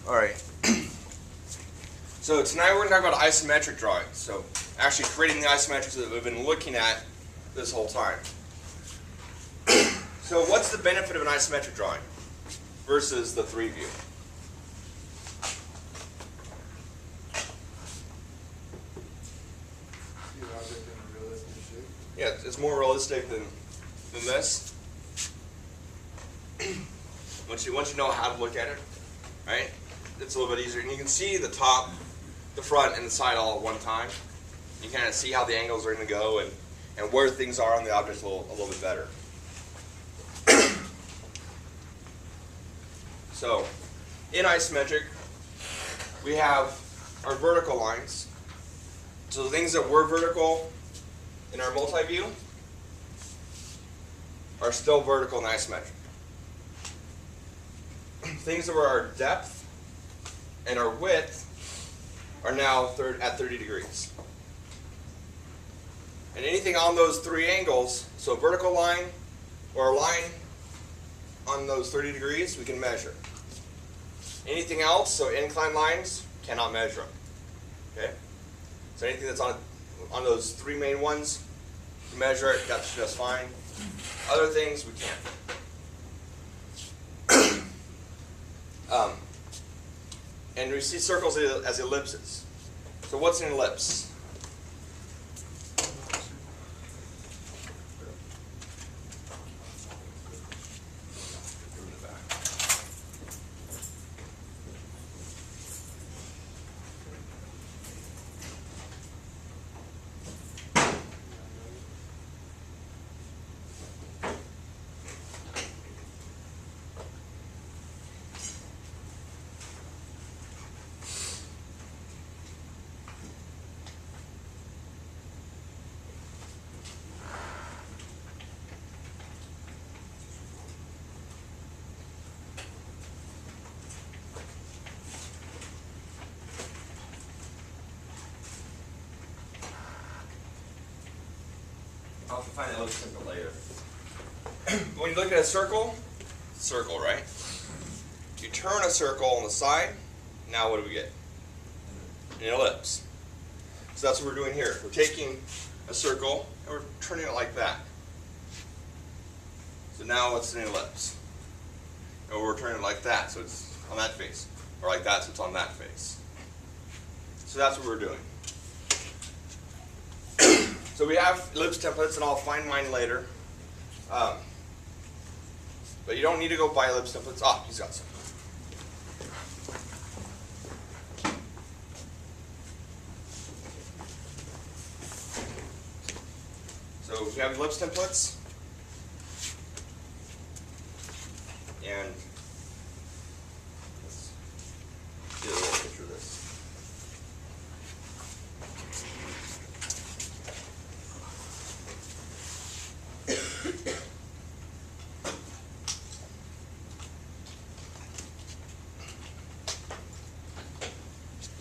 Alright. So tonight we're going to talk about isometric drawings. So actually creating the isometrics that we've been looking at this whole time. So what's the benefit of an isometric drawing versus the 3-view? Yeah, it's more realistic than this. Once you know how to look at it, right? It's a little bit easier. And you can see the top, the front, and the side all at one time. You kind of see how the angles are going to go and where things are on the object a little bit better. So, in isometric, we have our vertical lines. So the things that were vertical in our multi-view are still vertical in isometric. Things that were our depth and our width are now at 30 degrees. And anything on those three angles, so a vertical line or a line on those 30 degrees, we can measure. Anything else, so inclined lines, cannot measure them. Okay? So anything that's on those three main ones, we measure it, that's just fine. Other things, we can't. And we see circles as ellipses. So what's an ellipse? I'll find the ellipse template later. When you look at a circle, right? You turn a circle on the side, now what do we get? An ellipse. So that's what we're doing here. We're taking a circle and we're turning it like that. So now it's an ellipse. And we're turning it like that, so it's on that face. Or like that, so it's on that face. So that's what we're doing. So we have ellipse templates, and I'll find mine later. But you don't need to go buy ellipse templates. Ah, he's got some. So we have ellipse templates, and let's get a little picture of this.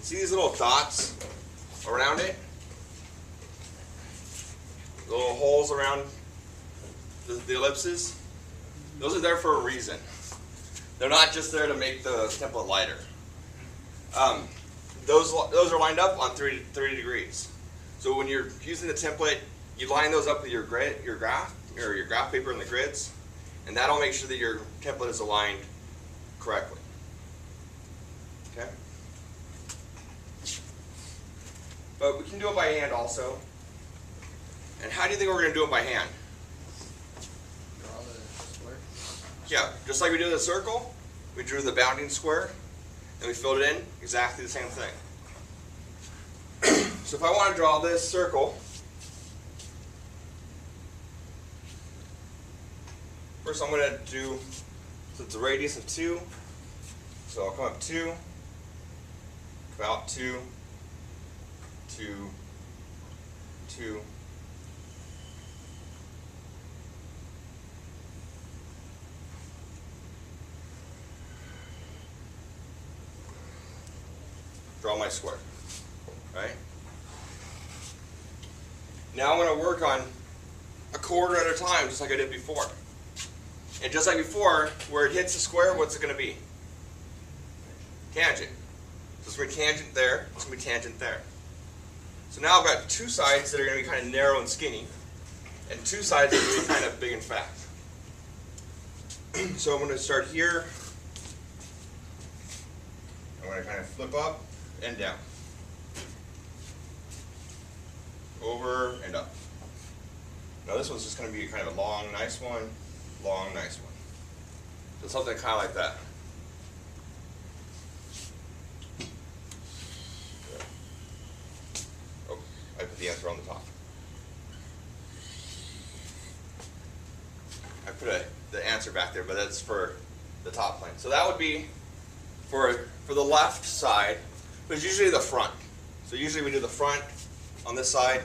See these little dots around it? The little holes around the ellipses? Those are there for a reason. They're not just there to make the template lighter. Those are lined up on 30 degrees. So when you're using the template, you line those up with your graph paper and the grids, and that'll make sure that your template is aligned correctly. Okay? But we can do it by hand also. And how do you think we're going to do it by hand? Draw the square. Yeah, just like we did the circle, we drew the bounding square, and we filled it in, exactly the same thing. So if I want to draw this circle, first I'm going to do, so it's a radius of 2, so I'll come up 2, about 2, 2, 2, draw my square, right? Now I'm going to work on a quarter at a time, just like I did before. And just like before, where it hits the square, what's it going to be? tangent. So it's going to be tangent there, it's going to be tangent there. So now I've got two sides that are going to be kind of narrow and skinny, and two sides that are going to be kind of big and fat. So I'm going to start here. I'm going to kind of flip up and down. Over and up. Now this one's just going to be kind of a long, nice one, long, nice one. So something kind of like that. Oh, I put the answer on the top. I put the answer back there, but that's for the top plane. So that would be for the left side, but it's usually the front. So usually we do the front on this side,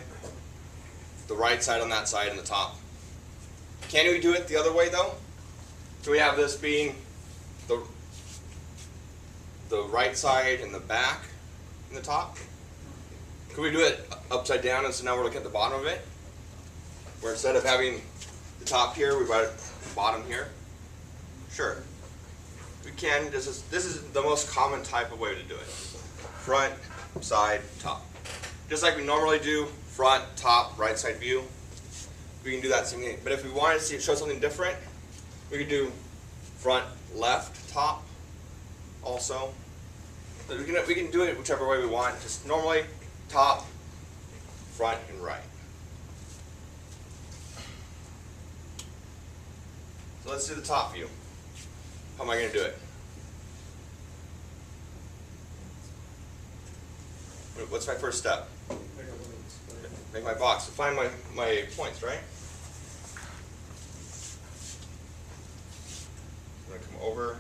the right side on that side, and the top. Can we do it the other way though? So we have this being the right side and the back and the top. Could we do it upside down, and so now we're looking at the bottom of it? Where instead of having the top here, we've got the bottom here? Sure. We can. This is the most common type of way to do it. Front, side, top. Just like we normally do, front, top, right side view. We can do that same thing. But if we wanted to show something different, we could do front, left, top also. So we can do it whichever way we want. Just normally top, front, and right. So let's do the top view. How am I going to do it? What's my first step? Make my box. Find my points, right? I'm going to come over.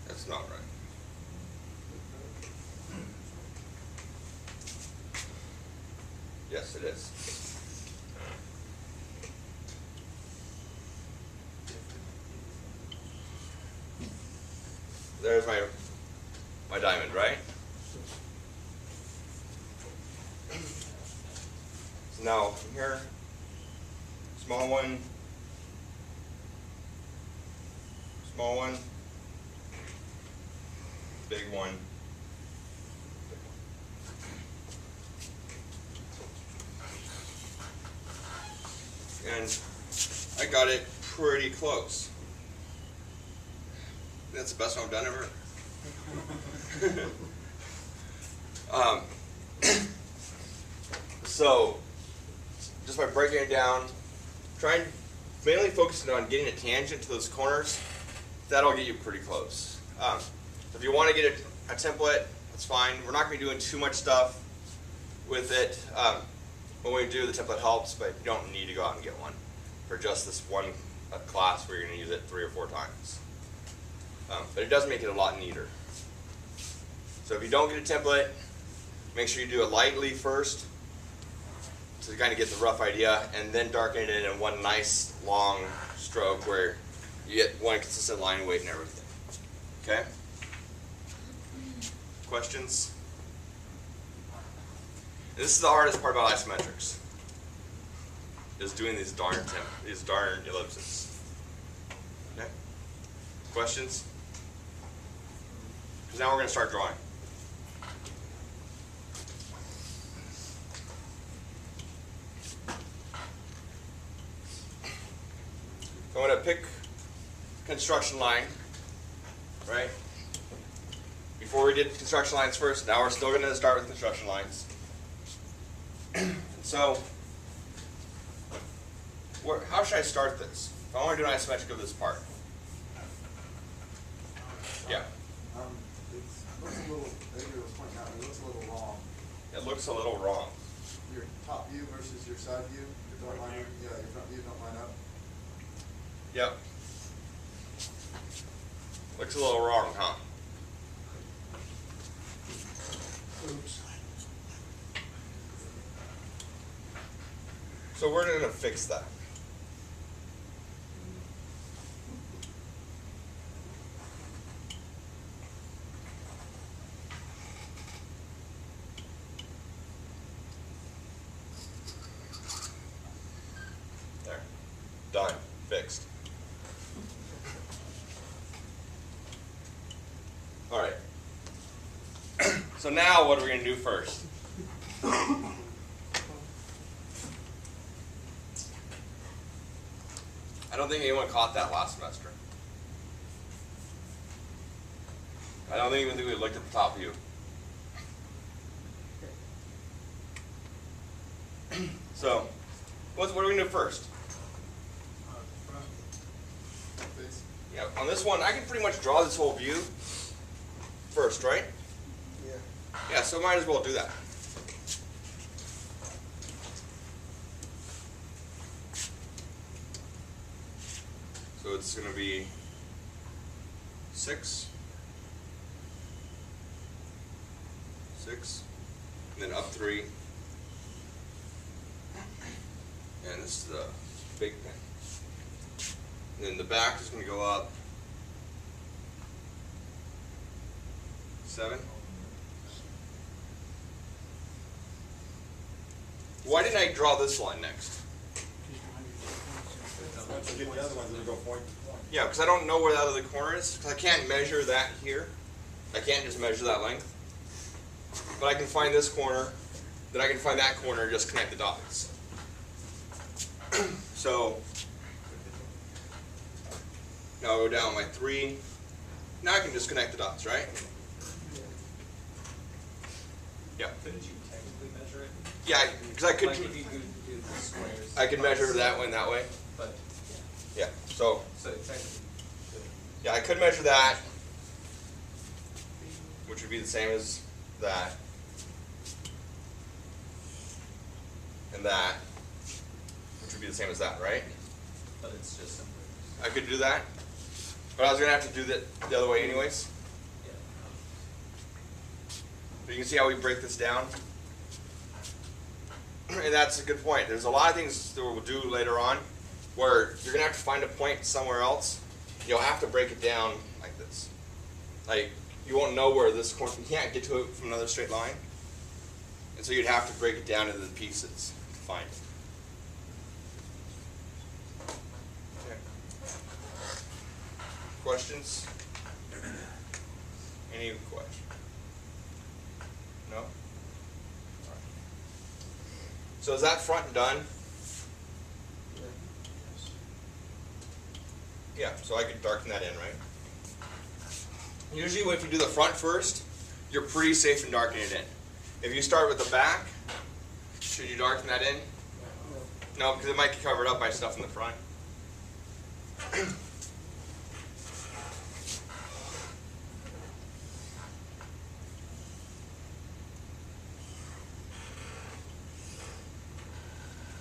That's not right. Yes, it is. There's my diamond, right? So now from here, small one, big one. And I got it pretty close. That's the best one I've done ever. So, just by breaking it down, trying mainly focusing on getting a tangent to those corners, that'll get you pretty close. If you want to get a template, that's fine. We're not going to be doing too much stuff with it. When we do, the template helps, but you don't need to go out and get one for just this one class where you're going to use it 3 or 4 times. But it does make it a lot neater. So if you don't get a template, make sure you do it lightly first to kind of get the rough idea, and then darken it in one nice long stroke where you get one consistent line weight and everything. Okay? Questions? And this is the hardest part about isometrics, is doing these darn ellipses. Okay? Questions? Because now we're going to start drawing. So I'm going to pick construction line, right? Before we did construction lines first, now we're still going to start with construction lines. So, how should I start this? If I want to do an isometric of this part. Yeah. It looks a little, Adrian was pointing out, it looks a little wrong. It looks a little wrong. Your top view versus your side view, your front view, yeah, your front view don't line up. Yep. Looks a little wrong, huh? Oops. So we're going to fix that. So now what are we going to do first? I don't think anyone caught that last semester. I don't even think we looked at the top view. So, what are we going to do first? Face. Yeah, on this one, I can pretty much draw this whole view first, right? Yeah. Yeah, so might as well do that. So it's going to be 6, 6, and then up 3, and this is the big pen. And then the back is going to go up 7. Why didn't I draw this line next? Once you get the other ones, it'll go point to point. Yeah, because I don't know where that other corner is. Because I can't measure that here. I can't just measure that length. But I can find this corner, then I can find that corner and just connect the dots. So now I'll go down like 3. Now I can just connect the dots, right? Yeah. Couldn't you technically measure it? Yeah, because I could. Like if you could do the squares. I can measure that way and that way. But, Yeah. So so technically. yeah, I could measure that, which would be the same as that, and that, which would be the same as that, right? But it's just simpler. I could do that, but I was gonna have to do that the other way anyways. Yeah. But you can see how we break this down, and that's a good point. There's a lot of things that we'll do later on, where you're gonna have to find a point somewhere else. You'll have to break it down like this. Like, you won't know where this corner, you can't get to it from another straight line. And so you'd have to break it down into the pieces to find it. Okay. Questions? Any questions? No? All right. So is that front done? Yeah, so I could darken that in, right? Usually if you do the front first, you're pretty safe in darkening it in. If you start with the back, should you darken that in? No, because it might get covered up by stuff in the front.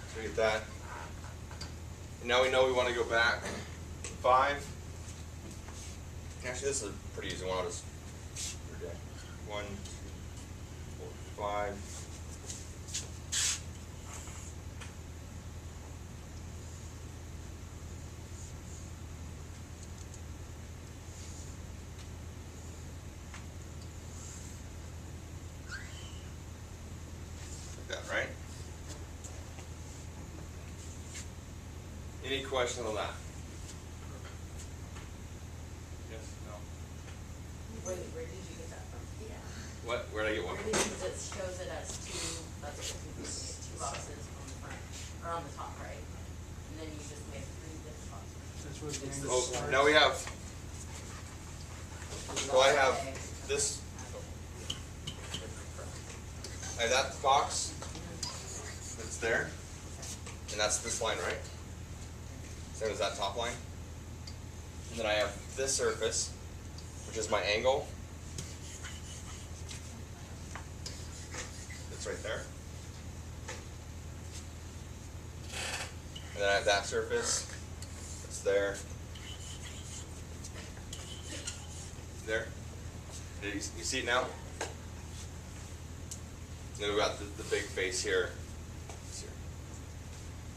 So we get that. And now we know we want to go back 5. Actually, this is a pretty easy one. I'll just 1, 2, 4, 5. Like that, right? Any questions on that? Yes? No? Where did you get that from? Yeah. What? Where did I get one? Because it shows it as 2, that's what you can see, 2 boxes on the front, or on the top, right? And then you just make 3 different boxes. That's where the It's angle Oh, starts. now we have, so I have this, I have that box that's there, and that's this line, right? Same as that top line. And then I have this surface, which is my angle. It's right there. And then I have that surface. It's there. There. You see it now? And then we've got the big face here. It's here.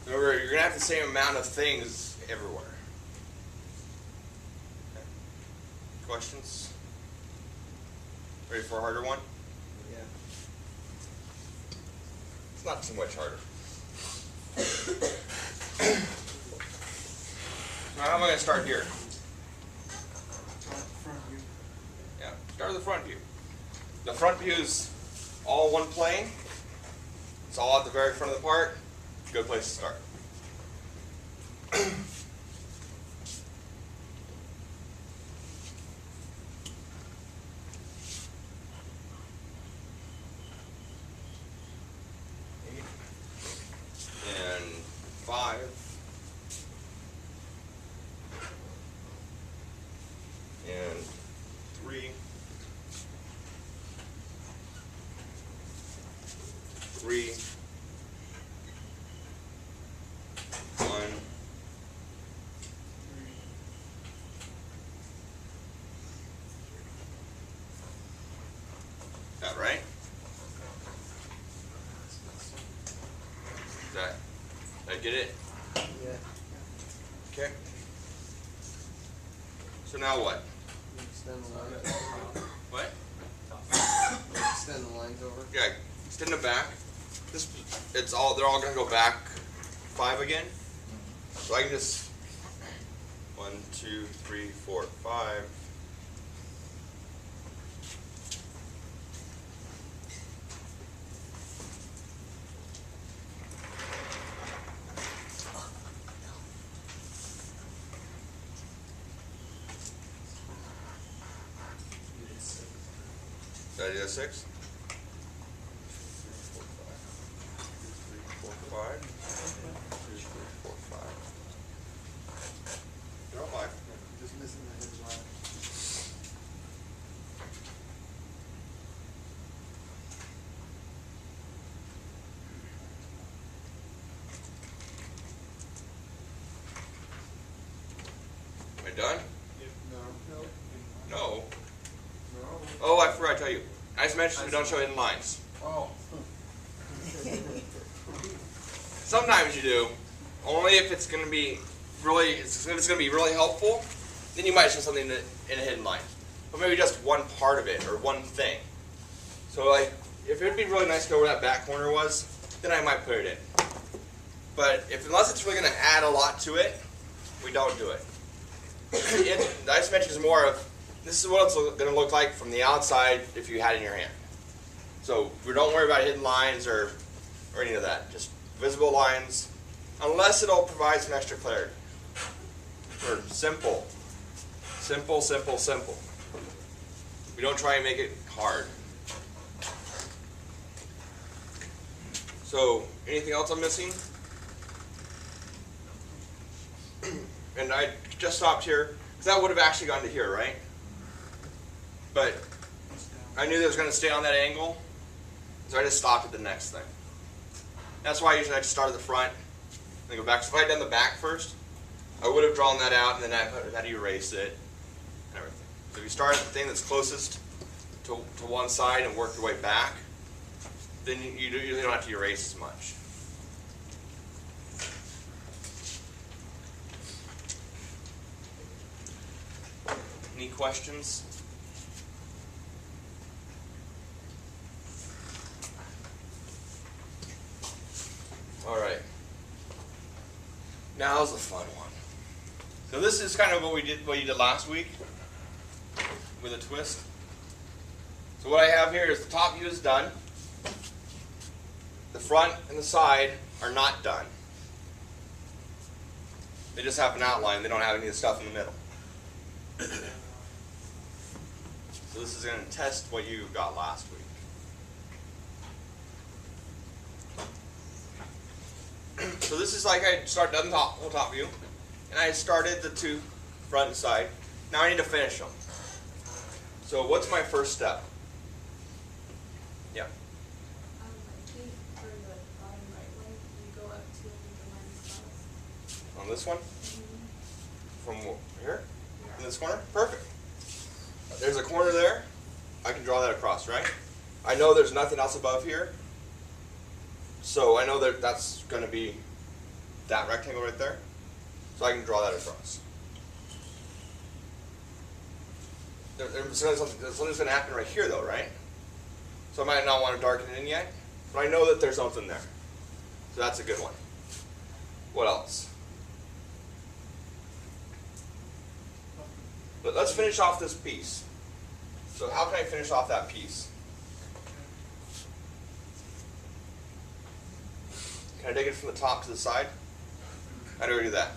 Remember, you're going to have the same amount of things everywhere. Okay. Questions? Ready for a harder one? Yeah. It's not too much harder. Now, how am I going to start here? Front view. Yeah, start with the front view. The front view is all one plane. It's all at the very front of the part. Good place to start. And 5. And 3. 3. 1. That right? Did I get it? Yeah. Okay. So now what? Extend the lines over. What? Extend the lines over. Yeah, extend it back. This, they're all gonna go back 5 again. So I can just 1, 2, 3, 4, 5. Did I do that 6? 4, 5. 2, 3, 4, 5. They're all 5. Just missing the head line. Am I done? No. No. No. Oh, I forgot to tell you. Isometrics, we don't show hidden lines. Oh. Sometimes you do. Only if it's going to be really helpful. Then you might show something in a hidden line, but maybe just one part of it or one thing. So, like, if it would be really nice to know where that back corner was, then I might put it in. But unless it's really going to add a lot to it, we don't do it. The isometric is more of, this is what it's going to look like from the outside if you had it in your hand. So we don't worry about hidden lines or any of that. Just visible lines, unless it'll provide some extra clarity. Or simple. Simple, simple, simple. We don't try and make it hard. So, anything else I'm missing? And I just stopped here, because that would have actually gone to here, right? But I knew that it was going to stay on that angle, so I just stopped at the next thing. That's why I usually like to start at the front, then go back. So if I had done the back first, I would have drawn that out, and then I had to erase it, and everything. So if you start at the thing that's closest to one side and work your way back, then you don't have to erase as much. Any questions? All right. Now's the fun one. So this is kind of what you did last week with a twist. So what I have here is the top view is done. The front and the side are not done. They just have an outline. They don't have any of the stuff in the middle. So this is going to test what you got last week. So this is like I started on the whole top view, and I started the two front and side. Now I need to finish them. So what's my first step? Yeah. I think for the bottom right one, you go up to the line cross. On this one? From here? Yeah. In this corner? Perfect. There's a corner there. I can draw that across, right? I know there's nothing else above here. So I know that that's going to be that rectangle right there. So I can draw that across. Something's going to happen right here though, right? So I might not want to darken it in yet. But I know that there's something there. So that's a good one. What else? But let's finish off this piece. So how can I finish off that piece? Can I take it from the top to the side? How do I do that?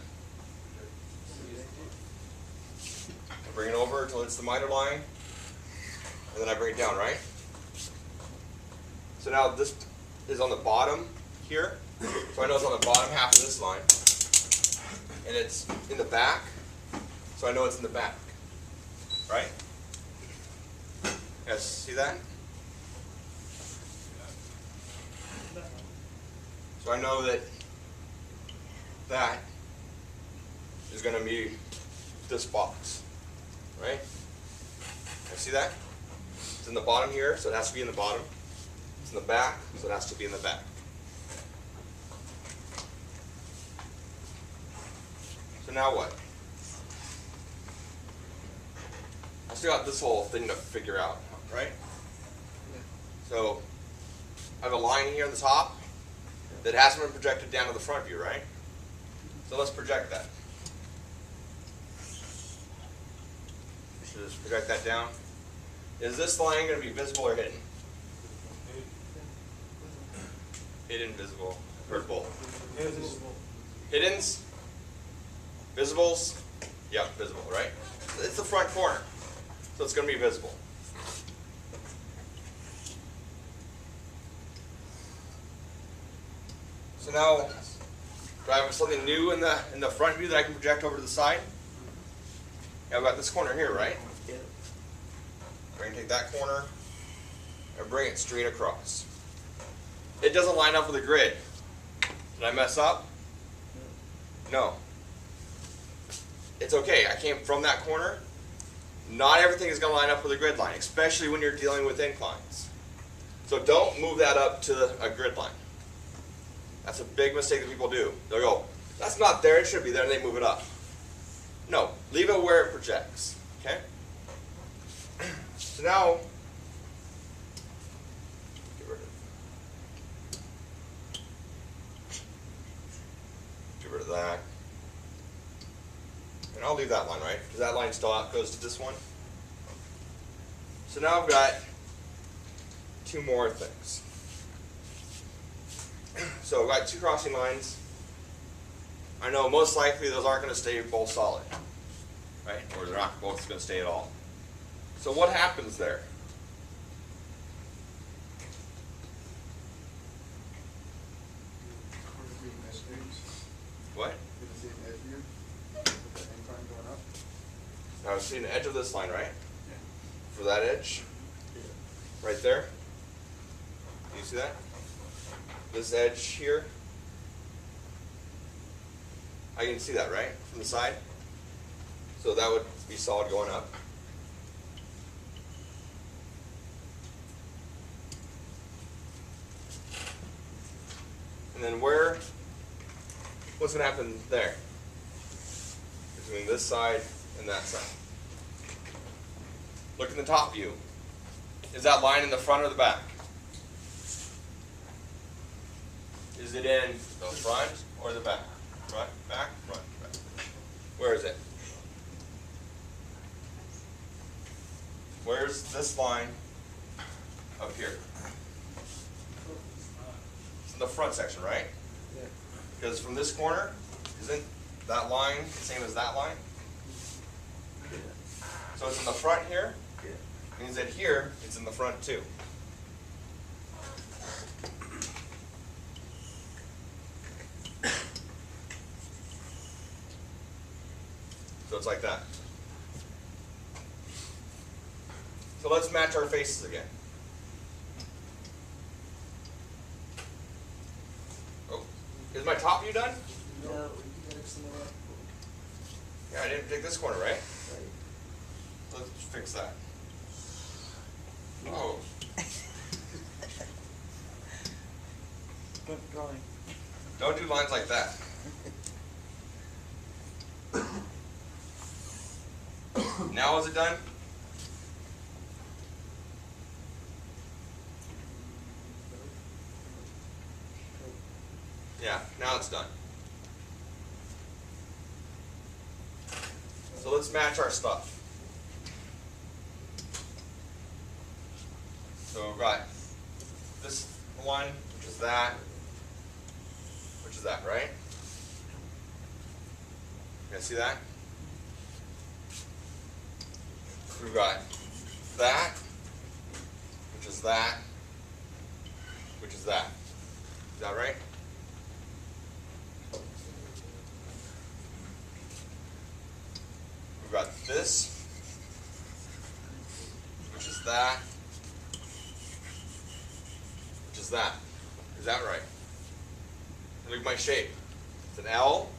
I bring it over until it's the miter line, and then I bring it down, right? So now this is on the bottom here, so I know it's on the bottom half of this line, and it's in the back, so I know it's in the back, right? Yes, see that? So I know that that is going to be this box, right? You see that? It's in the bottom here, so it has to be in the bottom. It's in the back, so it has to be in the back. So now what? I still got this whole thing to figure out, right? So I have a line here on the top that hasn't been projected down to the front view, right? So let's project that. So just project that down. Is this line going to be visible or hidden? Hidden, visible, or both? Hiddens? Visibles? Yeah, visible, right? It's the front corner, so it's going to be visible. So now, do I have something new in the front view that I can project over to the side? Yeah, I've got this corner here, right? We're going to take that corner and bring it straight across. It doesn't line up with the grid. Did I mess up? No. It's okay. I came from that corner. Not everything is going to line up with a grid line, especially when you're dealing with inclines. So don't move that up to a grid line. That's a big mistake that people do. They'll go, that's not there, it should be there, and they move it up. No, leave it where it projects, okay? So now, get rid of that. And I'll leave that line, right? Because that line still goes to this one. So now I've got two more things. So I've got two crossing lines. I know most likely those aren't going to stay both solid, right? Or they're not both going to stay at all. So what happens there? What? Now I'm seeing the edge of this line, right? For that edge, right there. Do you see that? This edge here. I can see that, right? From the side. So that would be solid going up. And then what's going to happen there? Between this side and that side. Look in the top view. Is that line in the front or the back? Is it in the front or the back? Front, back, front, back. Where is it? Where's this line up here? It's in the front section, right? Yeah. Because from this corner, isn't that line the same as that line? So it's in the front here. Means that here, it's in the front too. So it's like that. So let's match our faces again. Oh, is my top view done? No, we can some of that. Yeah, I didn't take this corner, right? Right. Let's fix that. Oh, Good drawing. don't do lines like that. Now is it done? Yeah, now it's done. So let's match our stuff. So we've got this one, which is that. which is that, right? You guys see that? We've got that, which is that, which is that. Is that right? We've got this, which is that, which is that. Is that right? And look at my shape. It's an L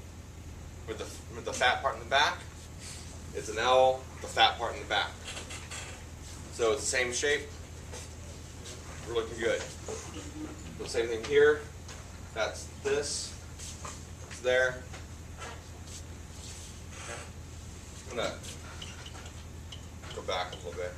with the fat part in the back. It's an L with the fat part in the back. So it's the same shape. We're looking good. The same thing here. That's this. It's there. I'm gonna go back a little bit.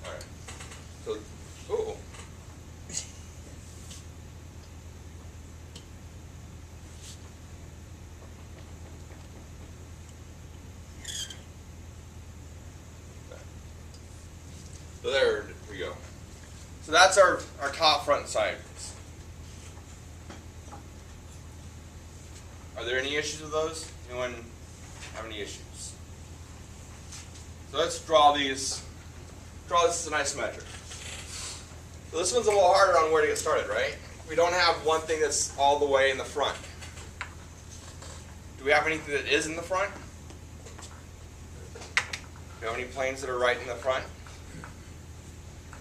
All right. So, ooh. So there we go. So that's our top, front, and side. Are there any issues with those? Anyone have any issues? So let's draw these. Draw this as an isometric. So this one's a little harder on where to get started, right? We don't have one thing that's all the way in the front. Do we have anything that is in the front? Do you have any planes that are right in the front?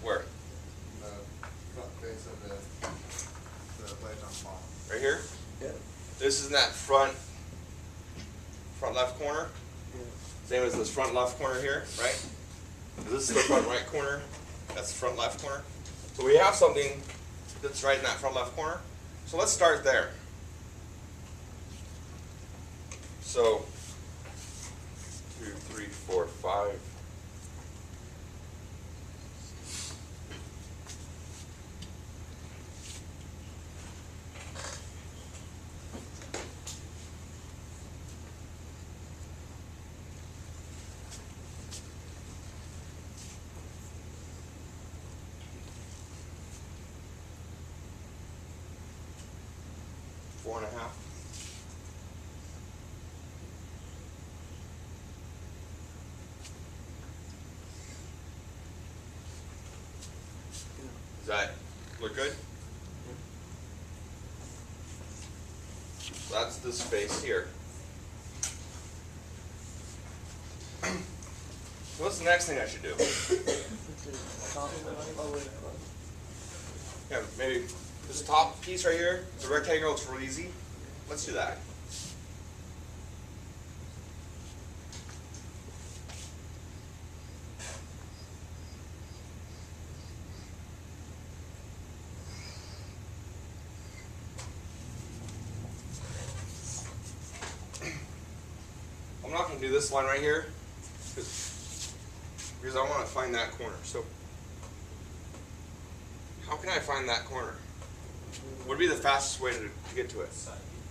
Where? The front face of the blade on the bottom. Right here? Yeah. This is in that front left corner. Yeah. Same as this front left corner here, right? This is the front right corner. That's the front left corner. So we have something that's right in that front left corner. So let's start there. So 2, 3, 4, 5. Four and a half. Does that look good? So that's this space here. What's the next thing I should do? Yeah, maybe this top piece right here, it's a rectangle, it's real easy. Let's do that. I'm not going to do this line right here because I want to find that corner. So how can I find that corner? What would be the fastest way to get to it? Side view.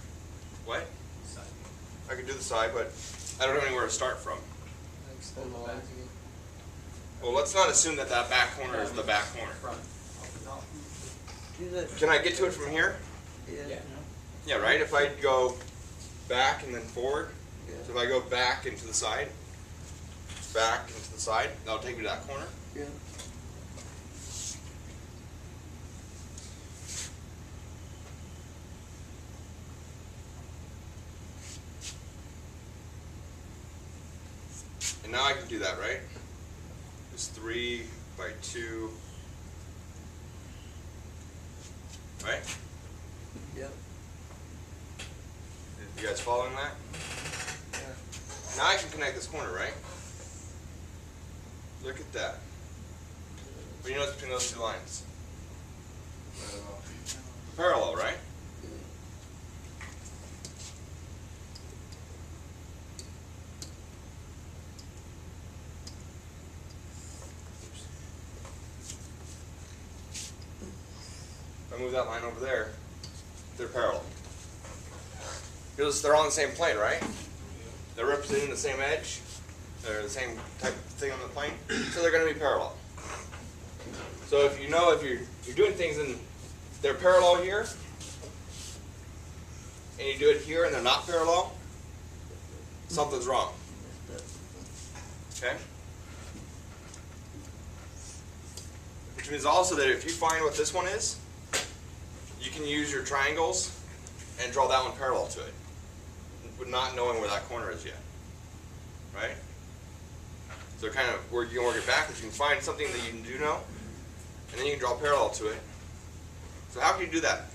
What? Side view. I could do the side, but I don't have anywhere to start from. Extend the lines again. Well, let's not assume that that back corner is the back corner. Front. Do that. Can I get to it from here? Yeah. Yeah, right? If I go back and then forward. Yeah. So if I go back into the side, that'll take me to that corner. Yeah. And now I can do that, right? It's 3 by 2. Right? Yep. You guys following that? Yeah. Now I can connect this corner, right? Look at that. What do you notice between those two lines? Parallel, right? I move that line over there, they're parallel. Because they're on the same plane, right? They're representing the same edge. They're the same type of thing on the plane, so they're going to be parallel. So if you know if you're doing things and they're parallel here, and you do it here and they're not parallel, something's wrong. Okay? Which means also that if you find what this one is, you can use your triangles and draw that one parallel to it, but not knowing where that corner is yet. Right? So kind of where you can work it backwards, you can find something that you do know, and then you can draw parallel to it. So how can you do that?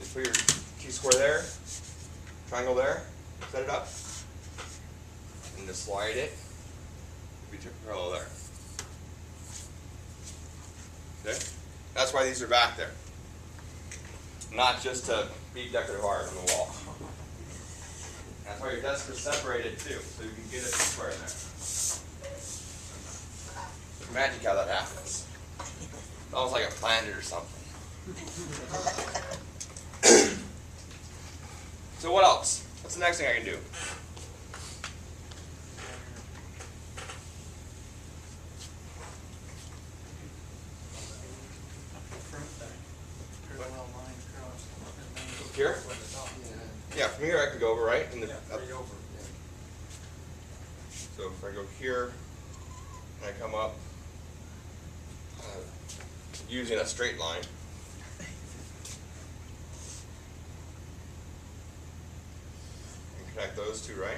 You put your T-square there, triangle there, set it up, and just slide it, be parallel there. Okay? That's why these are back there. Not just to be decorative art on the wall. That's why your desks are separated too, so you can get a T-square in there. Magic how that happens. It's almost like I planned it or something. So what else? What's the next thing I can do? Parallel line across. Here? Yeah. Yeah, from here I can go over, right? And Yeah, up. right over. So if I go here, and I come up, using a straight line. And connect those two, right?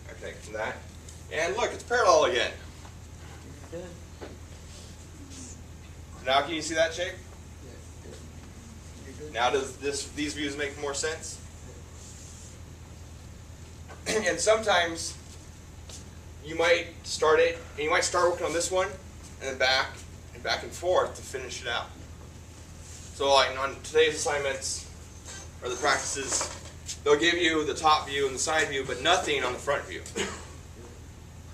I connect from that. And look, it's parallel again. Good. Now can you see that shape? Yeah. You're good. Now does these views make more sense? And sometimes you might start it, and you might start working on this one, and then back and forth to finish it out. So like on today's assignments, or the practices, they'll give you the top view and the side view, but nothing on the front view.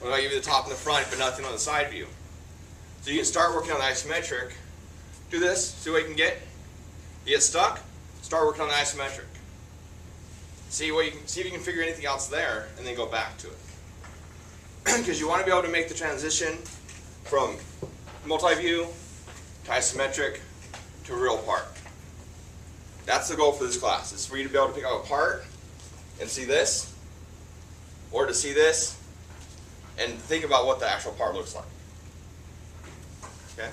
Or they'll give you the top and the front, but nothing on the side view. So you can start working on the isometric. Do this, see what you can get. You get stuck, start working on the isometric. See if you can figure anything else there, and then go back to it. Because you want to be able to make the transition from multi-view to isometric to real part. That's the goal for this class, is for you to be able to pick out a part and see this, or to see this, and think about what the actual part looks like. Okay?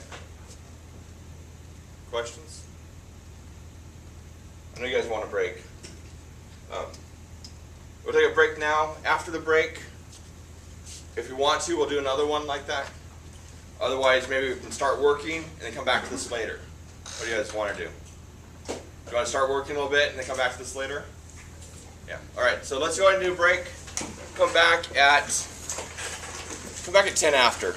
Questions? I know you guys want a break. We'll take a break now. After the break, if you want to, we'll do another one like that. Otherwise, maybe we can start working and then come back to this later. What do you guys want to do? You want to start working a little bit and then come back to this later? Yeah. All right. So let's go ahead and do a break. Come back at 10 after.